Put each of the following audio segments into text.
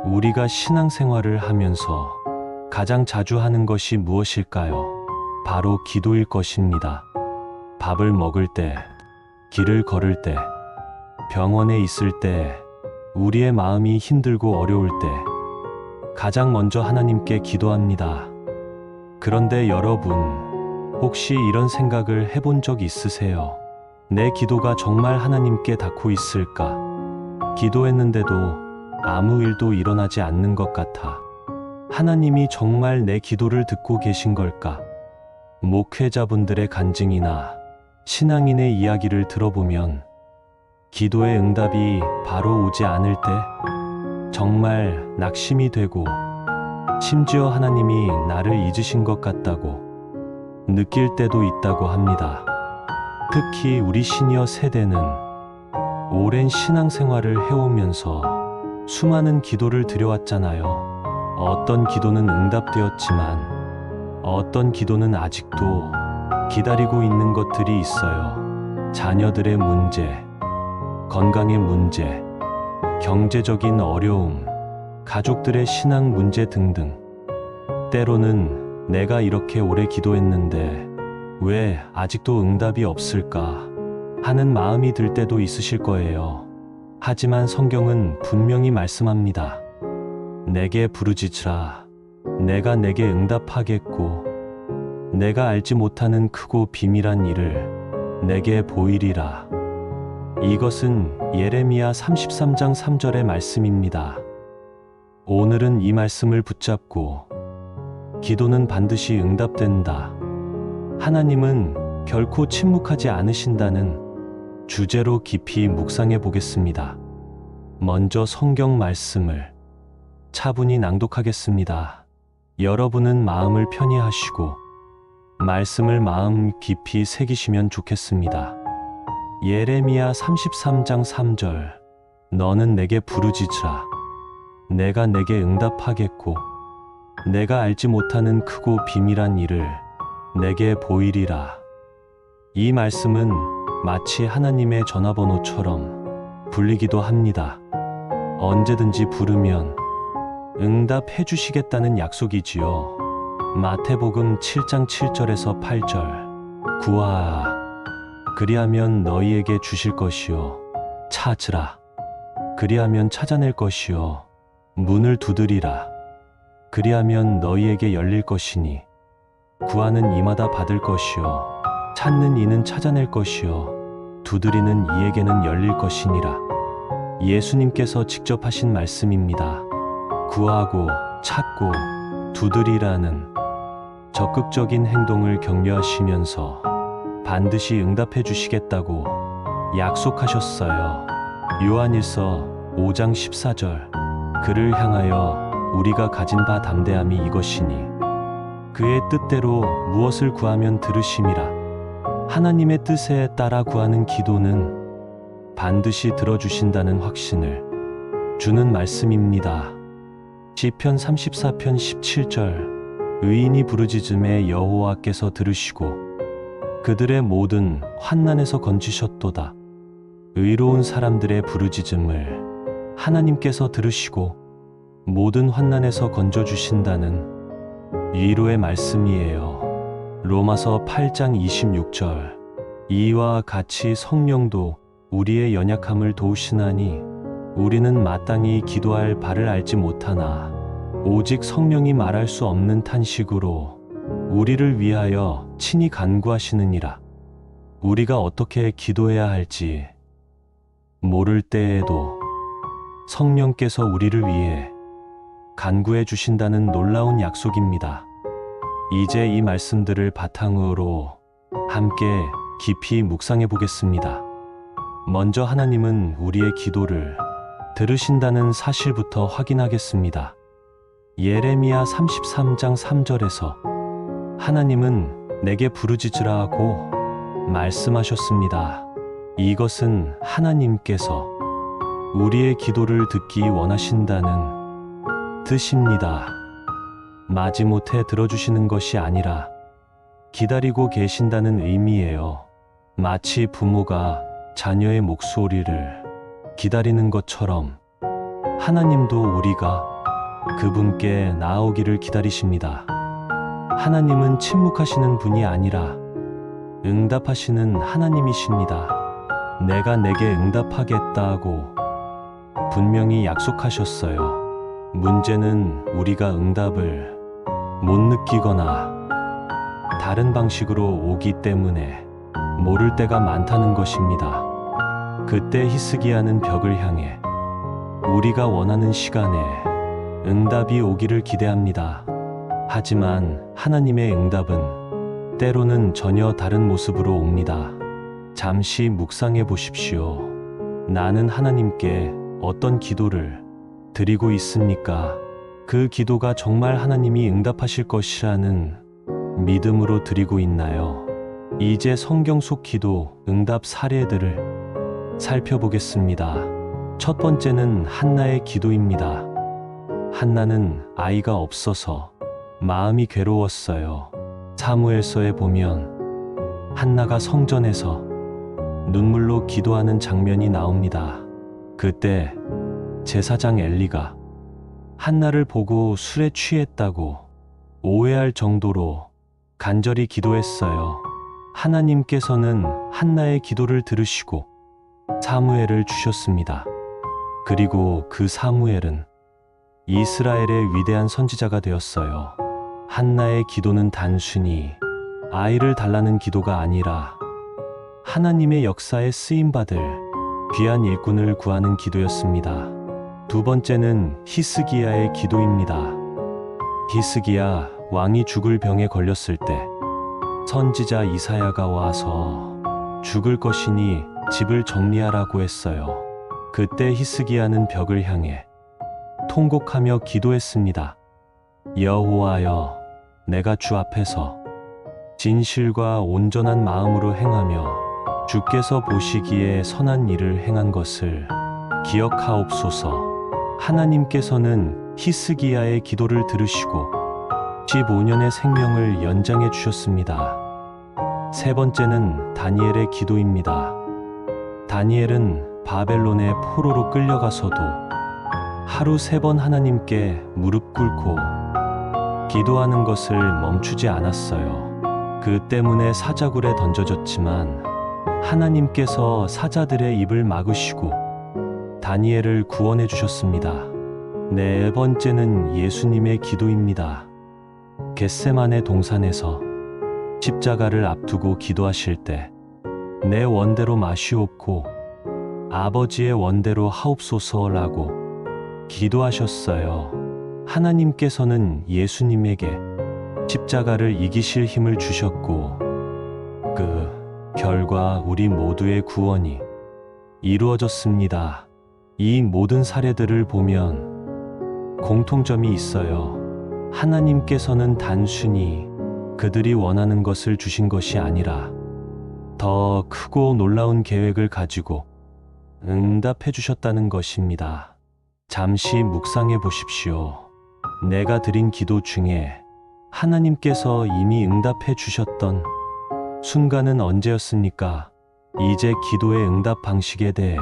우리가 신앙생활을 하면서 가장 자주 하는 것이 무엇일까요? 바로 기도일 것입니다. 밥을 먹을 때, 길을 걸을 때, 병원에 있을 때, 우리의 마음이 힘들고 어려울 때, 가장 먼저 하나님께 기도합니다. 그런데 여러분, 혹시 이런 생각을 해본 적 있으세요? 내 기도가 정말 하나님께 닿고 있을까? 기도했는데도 아무 일도 일어나지 않는 것 같아. 하나님이 정말 내 기도를 듣고 계신 걸까? 목회자분들의 간증이나 신앙인의 이야기를 들어보면 기도의 응답이 바로 오지 않을 때 정말 낙심이 되고 심지어 하나님이 나를 잊으신 것 같다고 느낄 때도 있다고 합니다. 특히 우리 시니어 세대는 오랜 신앙생활을 해오면서 수많은 기도를 드려왔잖아요. 어떤 기도는 응답되었지만 어떤 기도는 아직도 기다리고 있는 것들이 있어요. 자녀들의 문제, 건강의 문제, 경제적인 어려움, 가족들의 신앙 문제 등등. 때로는 내가 이렇게 오래 기도했는데 왜 아직도 응답이 없을까 하는 마음이 들 때도 있으실 거예요. 하지만 성경은 분명히 말씀합니다. 내게 부르짖으라. 내가 내게 응답하겠고 내가 알지 못하는 크고 비밀한 일을 내게 보이리라. 이것은 예레미야 33장 3절의 말씀입니다. 오늘은 이 말씀을 붙잡고 기도는 반드시 응답된다. 하나님은 결코 침묵하지 않으신다는 주제로 깊이 묵상해 보겠습니다. 먼저 성경 말씀을 차분히 낭독하겠습니다. 여러분은 마음을 편히 하시고 말씀을 마음 깊이 새기시면 좋겠습니다. 예레미야 33장 3절. 너는 내게 부르짖으라. 내가 내게 응답하겠고 내가 알지 못하는 크고 비밀한 일을 내게 보이리라. 이 말씀은 마치 하나님의 전화번호처럼 불리기도 합니다. 언제든지 부르면 응답해 주시겠다는 약속이지요. 마태복음 7장 7절에서 8절. 구하라. 그리하면 너희에게 주실 것이요. 찾으라. 그리하면 찾아낼 것이요. 문을 두드리라. 그리하면 너희에게 열릴 것이니 구하는 이마다 받을 것이요. 찾는 이는 찾아낼 것이요. 두드리는 이에게는 열릴 것이니라. 예수님께서 직접 하신 말씀입니다. 구하고 찾고 두드리라는 적극적인 행동을 격려하시면서 반드시 응답해 주시겠다고 약속하셨어요. 요한일서 5장 14절. 그를 향하여 우리가 가진 바 담대함이 이것이니 그의 뜻대로 무엇을 구하면 들으심이라. 하나님의 뜻에 따라 구하는 기도는 반드시 들어주신다는 확신을 주는 말씀입니다. 시편 34편 17절. 의인이 부르짖음에 여호와께서 들으시고 그들의 모든 환난에서 건지셨도다. 의로운 사람들의 부르짖음을 하나님께서 들으시고 모든 환난에서 건져주신다는 위로의 말씀이에요. 로마서 8장 26절. 이와 같이 성령도 우리의 연약함을 도우시나니 우리는 마땅히 기도할 바를 알지 못하나 오직 성령이 말할 수 없는 탄식으로 우리를 위하여 친히 간구하시느니라. 우리가 어떻게 기도해야 할지 모를 때에도 성령께서 우리를 위해 간구해 주신다는 놀라운 약속입니다. 이제 이 말씀들을 바탕으로 함께 깊이 묵상해 보겠습니다. 먼저 하나님은 우리의 기도를 들으신다는 사실부터 확인하겠습니다. 예레미야 33장 3절에서 하나님은 내게 부르짖으라 하고 말씀하셨습니다. 이것은 하나님께서 우리의 기도를 듣기 원하신다는 뜻입니다. 마지못해 들어주시는 것이 아니라 기다리고 계신다는 의미예요. 마치 부모가 자녀의 목소리를 기다리는 것처럼 하나님도 우리가 그분께 나아오기를 기다리십니다. 하나님은 침묵하시는 분이 아니라 응답하시는 하나님이십니다. 내가 내게 응답하겠다고 분명히 약속하셨어요. 문제는 우리가 응답을 못 느끼거나 다른 방식으로 오기 때문에 모를 때가 많다는 것입니다. 그때 히스기야는 벽을 향해 우리가 원하는 시간에 응답이 오기를 기대합니다. 하지만 하나님의 응답은 때로는 전혀 다른 모습으로 옵니다. 잠시 묵상해 보십시오. 나는 하나님께 어떤 기도를 드리고 있습니까? 그 기도가 정말 하나님이 응답하실 것이라는 믿음으로 드리고 있나요? 이제 성경 속 기도 응답 사례들을 살펴보겠습니다. 첫 번째는 한나의 기도입니다. 한나는 아이가 없어서 마음이 괴로웠어요. 사무엘서에 보면 한나가 성전에서 눈물로 기도하는 장면이 나옵니다. 그때 제사장 엘리가 한나를 보고 술에 취했다고 오해할 정도로 간절히 기도했어요. 하나님께서는 한나의 기도를 들으시고 사무엘을 주셨습니다. 그리고 그 사무엘은 이스라엘의 위대한 선지자가 되었어요. 한나의 기도는 단순히 아이를 달라는 기도가 아니라 하나님의 역사에 쓰임받을 귀한 일꾼을 구하는 기도였습니다. 두 번째는 히스기야의 기도입니다. 히스기야 왕이 죽을 병에 걸렸을 때 선지자 이사야가 와서 죽을 것이니 집을 정리하라고 했어요. 그때 히스기야는 벽을 향해 통곡하며 기도했습니다. 여호와여, 내가 주 앞에서 진실과 온전한 마음으로 행하며 주께서 보시기에 선한 일을 행한 것을 기억하옵소서. 하나님께서는 히스기야의 기도를 들으시고 15년의 생명을 연장해 주셨습니다. 세 번째는 다니엘의 기도입니다. 다니엘은 바벨론의 포로로 끌려가서도 하루 3번 하나님께 무릎 꿇고 기도하는 것을 멈추지 않았어요. 그 때문에 사자굴에 던져졌지만 하나님께서 사자들의 입을 막으시고 다니엘을 구원해 주셨습니다. 네 번째는 예수님의 기도입니다. 겟세마네 동산에서 십자가를 앞두고 기도하실 때 내 원대로 마시옵고 아버지의 원대로 하옵소서라고 기도하셨어요. 하나님께서는 예수님에게 십자가를 이기실 힘을 주셨고 그 결과 우리 모두의 구원이 이루어졌습니다. 이 모든 사례들을 보면 공통점이 있어요. 하나님께서는 단순히 그들이 원하는 것을 주신 것이 아니라 더 크고 놀라운 계획을 가지고 응답해 주셨다는 것입니다. 잠시 묵상해 보십시오. 내가 드린 기도 중에 하나님께서 이미 응답해 주셨던 순간은 언제였습니까? 이제 기도의 응답 방식에 대해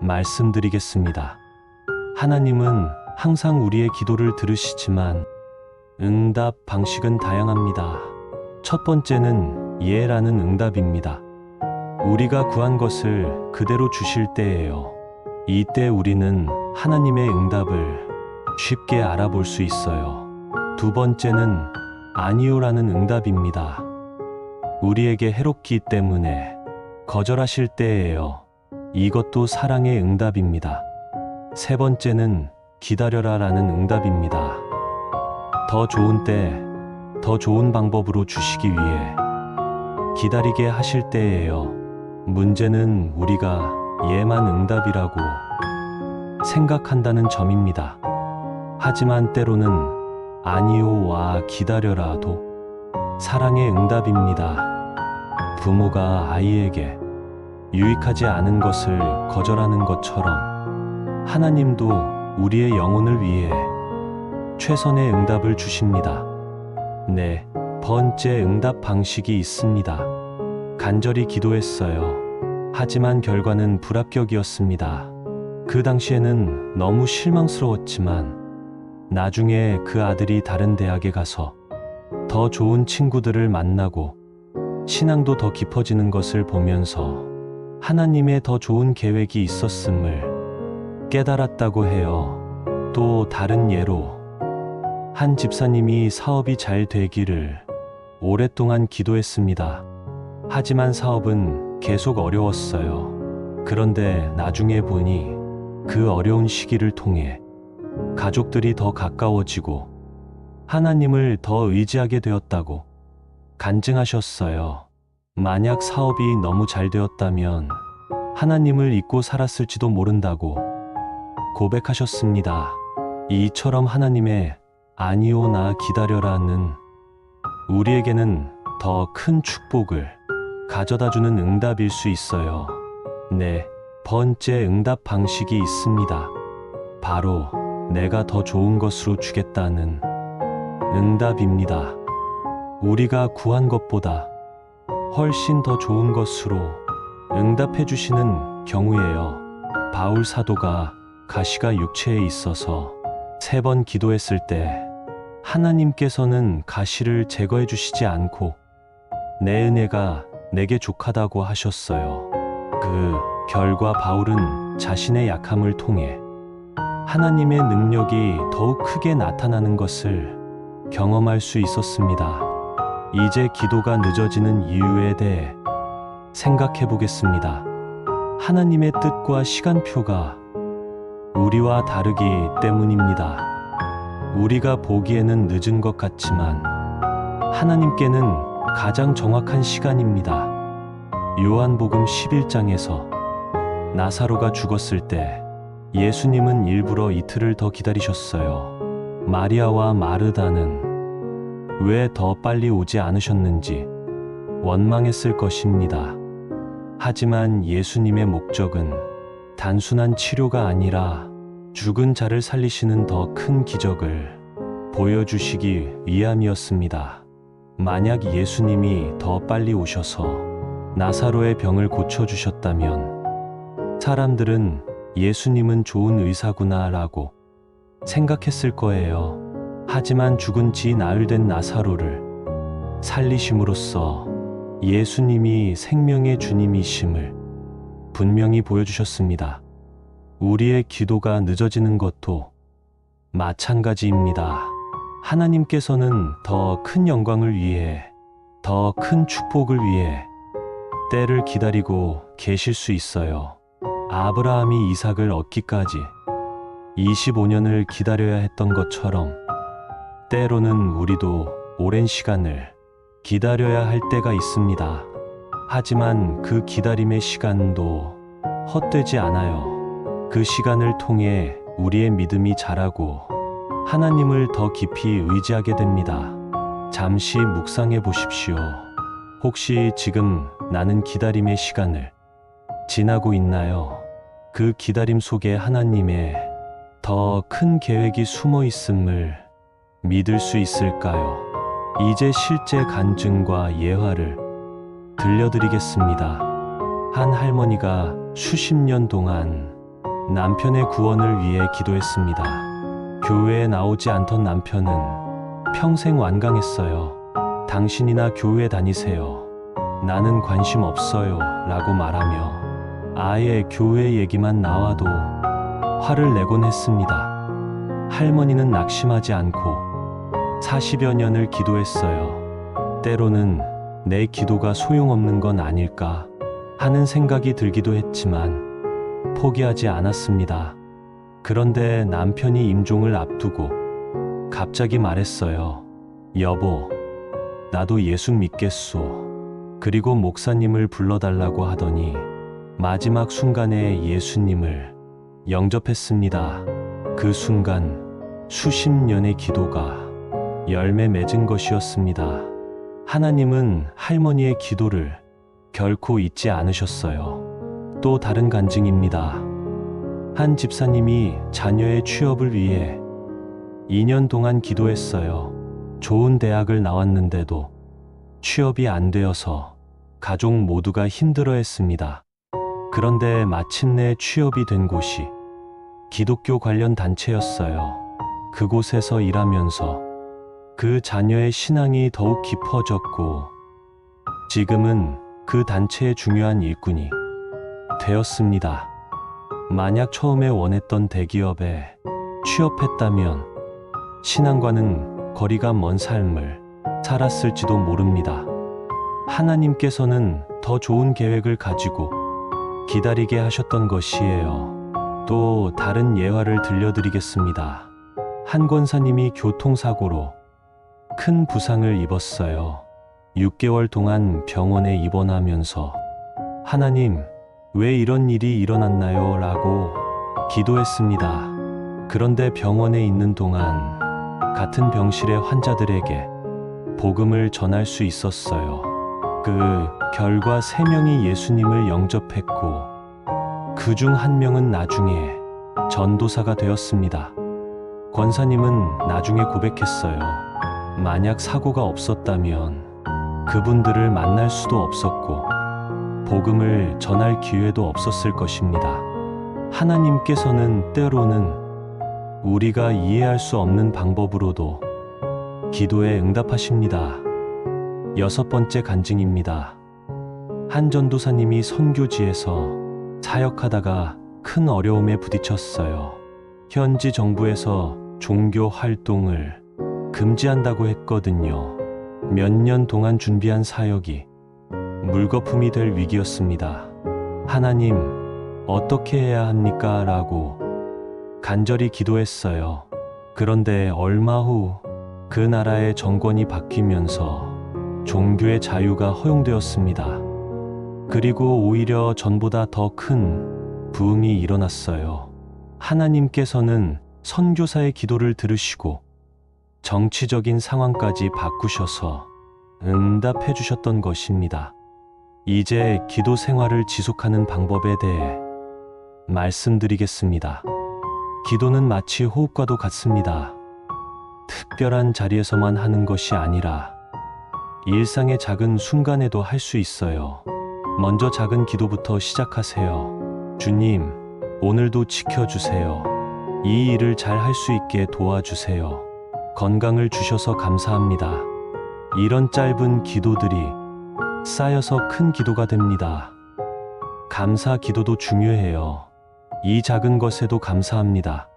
말씀드리겠습니다. 하나님은 항상 우리의 기도를 들으시지만 응답 방식은 다양합니다. 첫 번째는 예라는 응답입니다. 우리가 구한 것을 그대로 주실 때예요. 이때 우리는 하나님의 응답을 쉽게 알아볼 수 있어요. 두 번째는 아니요라는 응답입니다. 우리에게 해롭기 때문에 거절하실 때예요. 이것도 사랑의 응답입니다. 세 번째는 기다려라라는 응답입니다. 더 좋은 때, 더 좋은 방법으로 주시기 위해 기다리게 하실 때예요. 문제는 우리가 예만 응답이라고 생각한다는 점입니다. 하지만 때로는 아니요와 기다려라도 사랑의 응답입니다. 부모가 아이에게 유익하지 않은 것을 거절하는 것처럼 하나님도 우리의 영혼을 위해 최선의 응답을 주십니다. 네 번째 응답 방식이 있습니다. 간절히 기도했어요. 하지만 결과는 불합격이었습니다. 그 당시에는 너무 실망스러웠지만 나중에 그 아들이 다른 대학에 가서 더 좋은 친구들을 만나고 신앙도 더 깊어지는 것을 보면서 하나님의 더 좋은 계획이 있었음을 깨달았다고 해요. 또 다른 예로 한 집사님이 사업이 잘 되기를 오랫동안 기도했습니다. 하지만 사업은 계속 어려웠어요. 그런데 나중에 보니 그 어려운 시기를 통해 가족들이 더 가까워지고 하나님을 더 의지하게 되었다고 간증하셨어요. 만약 사업이 너무 잘 되었다면 하나님을 잊고 살았을지도 모른다고 고백하셨습니다. 이처럼 하나님의 아니오 나 기다려라는 우리에게는 더 큰 축복을 가져다주는 응답일 수 있어요. 네 번째 응답 방식이 있습니다. 바로 내가 더 좋은 것으로 주겠다는 응답입니다. 우리가 구한 것보다 훨씬 더 좋은 것으로 응답해 주시는 경우에요. 바울 사도가 가시가 육체에 있어서 3번 기도했을 때 하나님께서는 가시를 제거해 주시지 않고 내 은혜가 내게 족하다고 하셨어요. 그 결과 바울은 자신의 약함을 통해 하나님의 능력이 더욱 크게 나타나는 것을 경험할 수 있었습니다. 이제 기도가 늦어지는 이유에 대해 생각해 보겠습니다. 하나님의 뜻과 시간표가 우리와 다르기 때문입니다. 우리가 보기에는 늦은 것 같지만 하나님께는 가장 정확한 시간입니다. 요한복음 11장에서 나사로가 죽었을 때 예수님은 일부러 이틀을 더 기다리셨어요. 마리아와 마르다는 왜 더 빨리 오지 않으셨는지 원망했을 것입니다. 하지만 예수님의 목적은 단순한 치료가 아니라 죽은 자를 살리시는 더 큰 기적을 보여주시기 위함이었습니다. 만약 예수님이 더 빨리 오셔서 나사로의 병을 고쳐주셨다면 사람들은 예수님은 좋은 의사구나 라고 생각했을 거예요. 하지만 죽은 지 나흘 된 나사로를 살리심으로써 예수님이 생명의 주님이심을 분명히 보여주셨습니다. 우리의 기도가 늦어지는 것도 마찬가지입니다. 하나님께서는 더 큰 영광을 위해, 더 큰 축복을 위해 때를 기다리고 계실 수 있어요. 아브라함이 이삭을 얻기까지 25년을 기다려야 했던 것처럼 때로는 우리도 오랜 시간을 기다려야 할 때가 있습니다. 하지만 그 기다림의 시간도 헛되지 않아요. 그 시간을 통해 우리의 믿음이 자라고 하나님을 더 깊이 의지하게 됩니다. 잠시 묵상해 보십시오. 혹시 지금 나는 기다림의 시간을 지나고 있나요? 그 기다림 속에 하나님의 더 큰 계획이 숨어 있음을 믿을 수 있을까요? 이제 실제 간증과 예화를 들려드리겠습니다. 한 할머니가 수십 년 동안 남편의 구원을 위해 기도했습니다. 교회에 나오지 않던 남편은 평생 완강했어요. 당신이나 교회 다니세요. 나는 관심 없어요. 라고 말하며 아예 교회 얘기만 나와도 화를 내곤 했습니다. 할머니는 낙심하지 않고 40여 년을 기도했어요. 때로는 내 기도가 소용없는 건 아닐까 하는 생각이 들기도 했지만 포기하지 않았습니다. 그런데 남편이 임종을 앞두고 갑자기 말했어요. 여보, 나도 예수 믿겠소. 그리고 목사님을 불러달라고 하더니 마지막 순간에 예수님을 영접했습니다. 그 순간 수십 년의 기도가 열매 맺은 것이었습니다. 하나님은 할머니의 기도를 결코 잊지 않으셨어요. 또 다른 간증입니다. 한 집사님이 자녀의 취업을 위해 2년 동안 기도했어요. 좋은 대학을 나왔는데도 취업이 안 되어서 가족 모두가 힘들어했습니다. 그런데 마침내 취업이 된 곳이 기독교 관련 단체였어요. 그곳에서 일하면서 그 자녀의 신앙이 더욱 깊어졌고 지금은 그 단체의 중요한 일꾼이 되었습니다. 만약 처음에 원했던 대기업에 취업했다면 신앙과는 거리가 먼 삶을 살았을지도 모릅니다. 하나님께서는 더 좋은 계획을 가지고 기다리게 하셨던 것이에요. 또 다른 예화를 들려드리겠습니다. 한 권사님이 교통사고로 큰 부상을 입었어요. 6개월 동안 병원에 입원하면서 하나님, 왜 이런 일이 일어났나요? 라고 기도했습니다. 그런데 병원에 있는 동안 같은 병실의 환자들에게 복음을 전할 수 있었어요. 그 결과 3명이 예수님을 영접했고 그 중 1명은 나중에 전도사가 되었습니다. 권사님은 나중에 고백했어요. 만약 사고가 없었다면 그분들을 만날 수도 없었고 복음을 전할 기회도 없었을 것입니다. 하나님께서는 때로는 우리가 이해할 수 없는 방법으로도 기도에 응답하십니다. 6번째 간증입니다. 한 전도사님이 선교지에서 사역하다가 큰 어려움에 부딪혔어요. 현지 정부에서 종교 활동을 금지한다고 했거든요. 몇 년 동안 준비한 사역이 물거품이 될 위기였습니다. 하나님, 어떻게 해야 합니까? 라고 간절히 기도했어요. 그런데 얼마 후 그 나라의 정권이 바뀌면서 종교의 자유가 허용되었습니다. 그리고 오히려 전보다 더 큰 부흥이 일어났어요. 하나님께서는 선교사의 기도를 들으시고 정치적인 상황까지 바꾸셔서 응답해 주셨던 것입니다. 이제 기도 생활을 지속하는 방법에 대해 말씀드리겠습니다. 기도는 마치 호흡과도 같습니다. 특별한 자리에서만 하는 것이 아니라 일상의 작은 순간에도 할 수 있어요. 먼저 작은 기도부터 시작하세요. 주님, 오늘도 지켜주세요. 이 일을 잘 할 수 있게 도와주세요. 건강을 주셔서 감사합니다. 이런 짧은 기도들이 쌓여서 큰 기도가 됩니다. 감사 기도도 중요해요. 이 작은 것에도 감사합니다.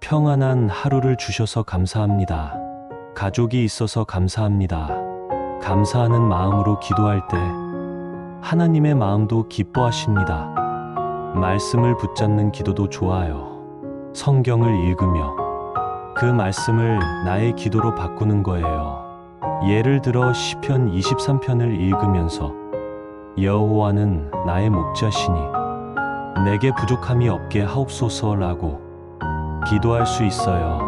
평안한 하루를 주셔서 감사합니다. 가족이 있어서 감사합니다. 감사하는 마음으로 기도할 때 하나님의 마음도 기뻐하십니다. 말씀을 붙잡는 기도도 좋아요. 성경을 읽으며 그 말씀을 나의 기도로 바꾸는 거예요. 예를 들어 시편 23편을 읽으면서 여호와는 나의 목자시니 내게 부족함이 없게 하옵소서라고 기도할 수 있어요.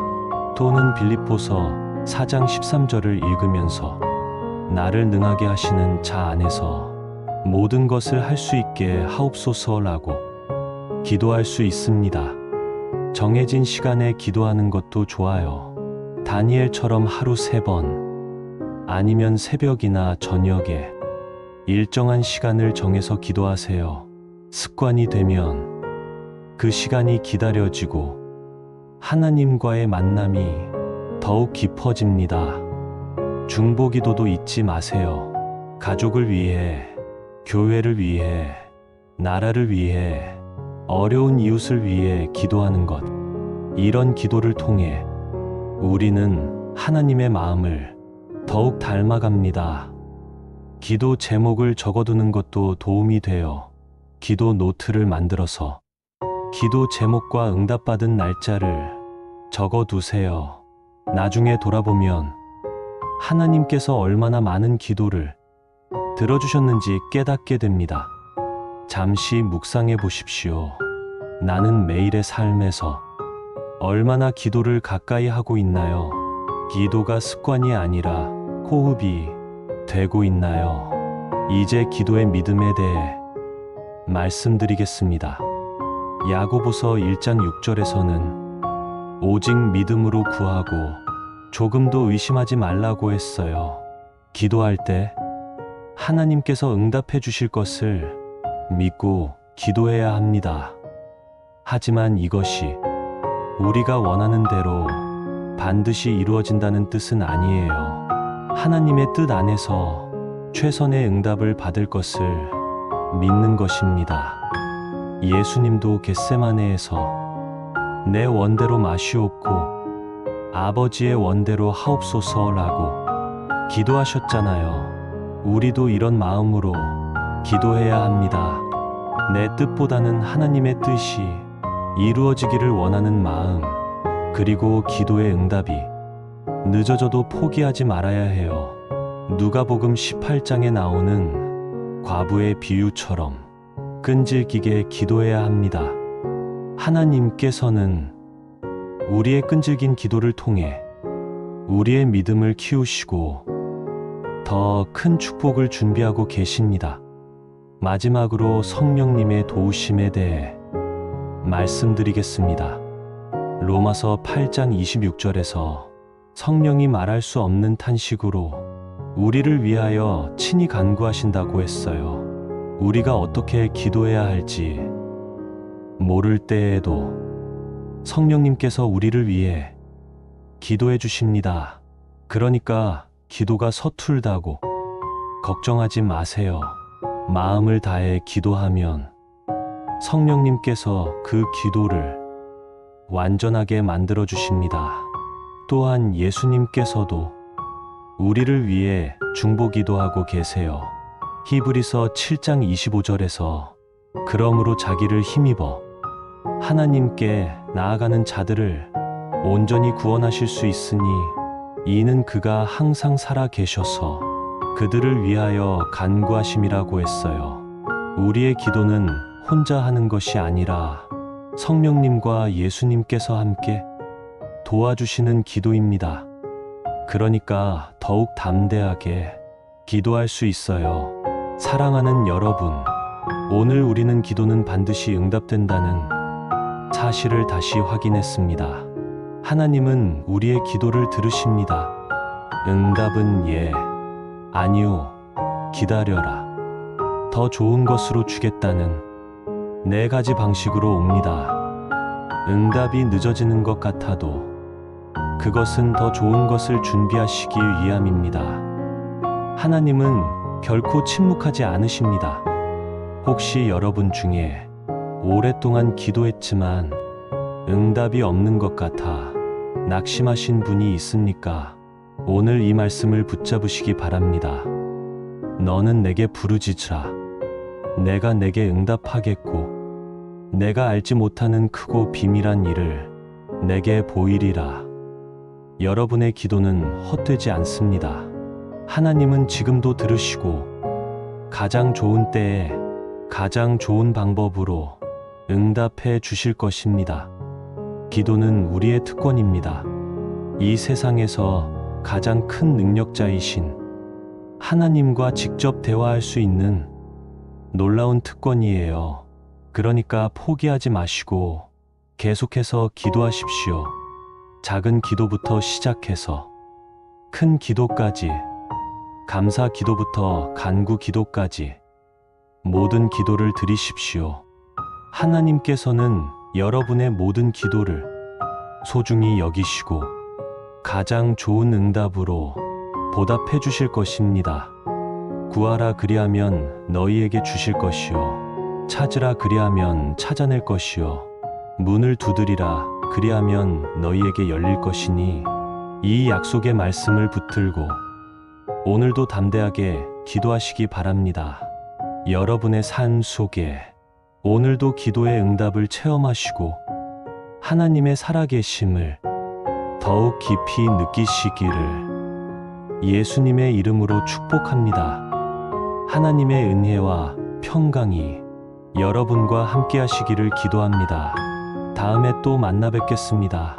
또는 빌립보서 4장 13절을 읽으면서 나를 능하게 하시는 자 안에서 모든 것을 할 수 있게 하옵소서라고 기도할 수 있습니다. 정해진 시간에 기도하는 것도 좋아요. 다니엘처럼 하루 3번 아니면 새벽이나 저녁에 일정한 시간을 정해서 기도하세요. 습관이 되면 그 시간이 기다려지고 하나님과의 만남이 더욱 깊어집니다. 중보기도도 잊지 마세요. 가족을 위해, 교회를 위해, 나라를 위해, 어려운 이웃을 위해 기도하는 것. 이런 기도를 통해 우리는 하나님의 마음을 더욱 닮아갑니다. 기도 제목을 적어두는 것도 도움이 돼요. 기도 노트를 만들어서 기도 제목과 응답받은 날짜를 적어두세요. 나중에 돌아보면 하나님께서 얼마나 많은 기도를 들어주셨는지 깨닫게 됩니다. 잠시 묵상해 보십시오. 나는 매일의 삶에서 얼마나 기도를 가까이 하고 있나요? 기도가 습관이 아니라 호흡이 되고 있나요? 이제 기도의 믿음에 대해 말씀드리겠습니다. 야고보서 1장 6절에서는 오직 믿음으로 구하고 조금도 의심하지 말라고 했어요. 기도할 때 하나님께서 응답해 주실 것을 믿고 기도해야 합니다. 하지만 이것이 우리가 원하는 대로 반드시 이루어진다는 뜻은 아니에요. 하나님의 뜻 안에서 최선의 응답을 받을 것을 믿는 것입니다. 예수님도 겟세마네에서 내 원대로 마시옵고 아버지의 원대로 하옵소서라고 기도하셨잖아요. 우리도 이런 마음으로 기도해야 합니다. 내 뜻보다는 하나님의 뜻이 이루어지기를 원하는 마음, 그리고 기도의 응답이 늦어져도 포기하지 말아야 해요. 누가복음 18장에 나오는 과부의 비유처럼 끈질기게 기도해야 합니다. 하나님께서는 우리의 끈질긴 기도를 통해 우리의 믿음을 키우시고 더 큰 축복을 준비하고 계십니다. 마지막으로 성령님의 도우심에 대해 말씀드리겠습니다. 로마서 8장 26절에서 성령이 말할 수 없는 탄식으로 우리를 위하여 친히 간구하신다고 했어요. 우리가 어떻게 기도해야 할지 모를 때에도 성령님께서 우리를 위해 기도해 주십니다. 그러니까 기도가 서툴다고 걱정하지 마세요. 마음을 다해 기도하면 성령님께서 그 기도를 완전하게 만들어 주십니다. 또한 예수님께서도 우리를 위해 중보 기도하고 계세요. 히브리서 7장 25절에서 그러므로 자기를 힘입어 하나님께 나아가는 자들을 온전히 구원하실 수 있으니 이는 그가 항상 살아 계셔서 그들을 위하여 간구하심이라고 했어요. 우리의 기도는 혼자 하는 것이 아니라 성령님과 예수님께서 함께 도와주시는 기도입니다. 그러니까 더욱 담대하게 기도할 수 있어요. 사랑하는 여러분, 오늘 우리는 기도는 반드시 응답된다는 사실을 다시 확인했습니다. 하나님은 우리의 기도를 들으십니다. 응답은 예, 아니요, 기다려라. 더 좋은 것으로 주겠다는 4가지 방식으로 옵니다. 응답이 늦어지는 것 같아도 그것은 더 좋은 것을 준비하시기 위함입니다. 하나님은 결코 침묵하지 않으십니다. 혹시 여러분 중에 오랫동안 기도했지만 응답이 없는 것 같아 낙심하신 분이 있습니까? 오늘 이 말씀을 붙잡으시기 바랍니다. 너는 내게 부르짖으라. 내가 내게 응답하겠고 내가 알지 못하는 크고 비밀한 일을 내게 보이리라. 여러분의 기도는 헛되지 않습니다. 하나님은 지금도 들으시고 가장 좋은 때에 가장 좋은 방법으로 응답해 주실 것입니다. 기도는 우리의 특권입니다. 이 세상에서 가장 큰 능력자이신 하나님과 직접 대화할 수 있는 놀라운 특권이에요. 그러니까 포기하지 마시고 계속해서 기도하십시오. 작은 기도부터 시작해서 큰 기도까지, 감사 기도부터 간구 기도까지 모든 기도를 드리십시오. 하나님께서는 여러분의 모든 기도를 소중히 여기시고 가장 좋은 응답으로 보답해 주실 것입니다. 구하라 그리하면 너희에게 주실 것이요 찾으라 그리하면 찾아낼 것이요 문을 두드리라 그리하면 너희에게 열릴 것이니 이 약속의 말씀을 붙들고 오늘도 담대하게 기도하시기 바랍니다. 여러분의 삶 속에 오늘도 기도의 응답을 체험하시고 하나님의 살아계심을 더욱 깊이 느끼시기를 예수님의 이름으로 축복합니다. 하나님의 은혜와 평강이 여러분과 함께 하시기를 기도합니다. 다음에 또 만나 뵙겠습니다.